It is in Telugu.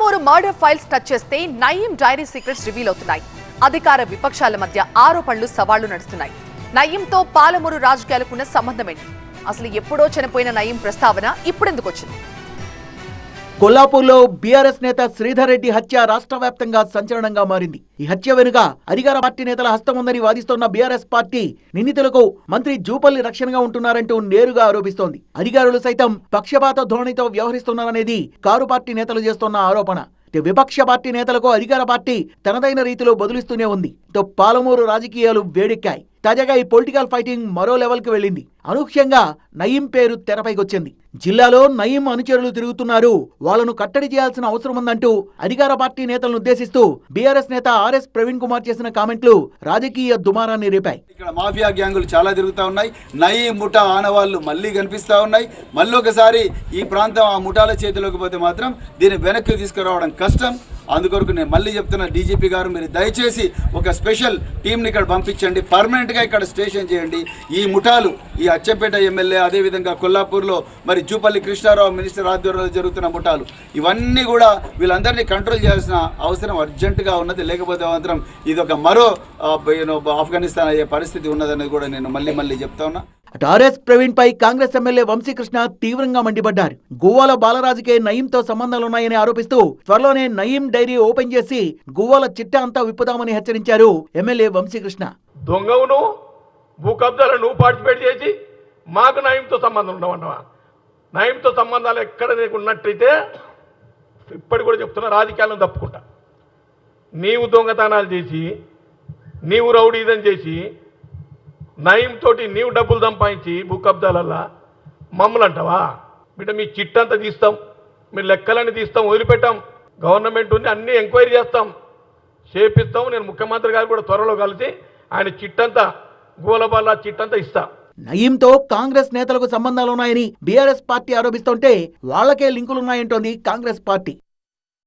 పాలమూరు మర్డర్ ఫైల్స్ టచ్ చేస్తే నయీం డైరీ సీక్రెట్స్ రివీల్ అవుతున్నాయి. అధికార విపక్షాల మధ్య ఆరోపణలు సవాళ్లు నడుస్తున్నాయి. నయీంతో పాలమూరు రాజకీయాలకున్న సంబంధం ఏంటి? అసలు ఎప్పుడో చనిపోయిన నయీం ప్రస్తావన ఇప్పుడెందుకు వచ్చింది? కొల్లాపూర్లో బీఆర్ఎస్ నేత శ్రీధర్ రెడ్డి హత్య రాష్ట్ర వ్యాప్తంగా సంచలనంగా మారింది. ఈ హత్య వెనుక అధికార పార్టీ నేతల హస్తం ఉందని వాదిస్తోన్న బీఆర్ఎస్ పార్టీ నిందితులకు మంత్రి జూపల్లి రక్షణగా ఉంటున్నారంటూ నేరుగా ఆరోపిస్తోంది. అధికారులు సైతం పక్షపాత ధోరణితో వ్యవహరిస్తున్నారనేది కారు పార్టీ నేతలు చేస్తున్న ఆరోపణ. విపక్ష పార్టీ నేతలకు అధికార పార్టీ తనదైన రీతిలో బదులిస్తూనే ఉంది. పాలమూరు రాజకీయాలు వేడెక్కాయి. తాజాగా ఈ పొలిటికల్ ఫైటింగ్ మరో లెవెల్కి వెళ్ళింది. అనూహ్యంగా నయీం పేరు తెరపైకొచ్చింది. జిల్లాలో నయీం అనుచరులు తిరుగుతున్నారు, వాళ్లను కట్టడి చేయాల్సిన అవసరం ఉందంటూ అధికార పార్టీ నేతలను ఉద్దేశిస్తూ బీఆర్ఎస్ నేత ఆర్ఎస్ ప్రవీణ్ కుమార్ చేసిన కామెంట్లు రాజకీయ దుమారాన్ని రేపాయి. ఇక్కడ మాఫియా గ్యాంగులు చాలా తిరుగుతా ఉన్నాయి. నయీం ముఠా ఆనవాళ్లు మళ్లీ కనిపిస్తా ఉన్నాయి. మళ్ళీ ఒకసారి ఈ ప్రాంతం ఆ ముఠాల చేతిలోకి పోతే మాత్రం దీన్ని వెనక్కి తీసుకురావడం కష్టం. అందుకొరకు నేను మళ్ళీ చెప్తున్నా, డీజీపీ గారు మీరు దయచేసి ఒక స్పెషల్ టీంని ఇక్కడ పంపించండి, పర్మనెంట్గా ఇక్కడ స్టేషన్ చేయండి. ఈ ముఠాలు, ఈ అచ్చంపేట ఎమ్మెల్యే, అదేవిధంగా కొల్లాపూర్లో మరి జూపల్లి కృష్ణారావు మినిస్టర్ ఆధ్వర్యంలో జరుగుతున్న ముఠాలు, ఇవన్నీ కూడా వీళ్ళందరినీ కంట్రోల్ చేయాల్సిన అవసరం అర్జెంటుగా ఉన్నది. లేకపోతే మాత్రం ఇది ఒక మరో ఆఫ్ఘనిస్తాన్ అయ్యే పరిస్థితి ఉన్నదనేది కూడా నేను మళ్ళీ చెప్తా ఉన్నా. అటు ఆర్ఎస్ ప్రవీణ్ పై కాంగ్రెస్ ఎమ్మెల్యే వంశీకృష్ణ తీవ్రంగా మండిపడ్డారు. గువ్వాల బాలరాజుకే నయీంతో సంబంధాలున్నాయని ఆరోపిస్తూ త్వరలోనే నయీం డైరీ ఓపెన్ చేసి గువ్వాల చిట్టా అంతా విప్పుదామని హెచ్చరించారు ఎమ్మెల్యే వంశీకృష్ణ. దొంగవును భూ కబ్జాలను పార్టిసిపేట్ చేసి మాకు నయీంతో సంబంధం ఉండవన్నవా? నయీంతో సంబంధాలు ఎక్కడ నీకు ఉన్నట్టయితే ఇప్పటి కూడా చెప్తున్నా, రాజకీయాలను తప్పుకుంటా. నీవు దొంగతనాలు చేసి, నీవు రౌడీజం చేసి, నయీం తోటి నీవు డబ్బులు సంపాదించి భూ కబ్జాలల్లా మమ్మల్ని అంటావా? బిడ్డ మీ చిట్టంతా తీస్తాం, మీ లెక్కలన్నీ తీస్తాం, వదిలిపెట్టాం. గవర్నమెంట్ ఉంది, అన్నీ ఎంక్వైరీ చేస్తాం, చేపిస్తాం. నేను ముఖ్యమంత్రి గారు కూడా త్వరలో కలిసి ఆయన చిట్టంతా గోలబాల చిట్టంతా ఇస్తా. నయీంతో కాంగ్రెస్ నేతలకు సంబంధాలున్నాయని బీఆర్ఎస్ పార్టీ ఆరోపిస్తుంటే వాళ్లకే లింకులున్నాయంటోంది కాంగ్రెస్ పార్టీ.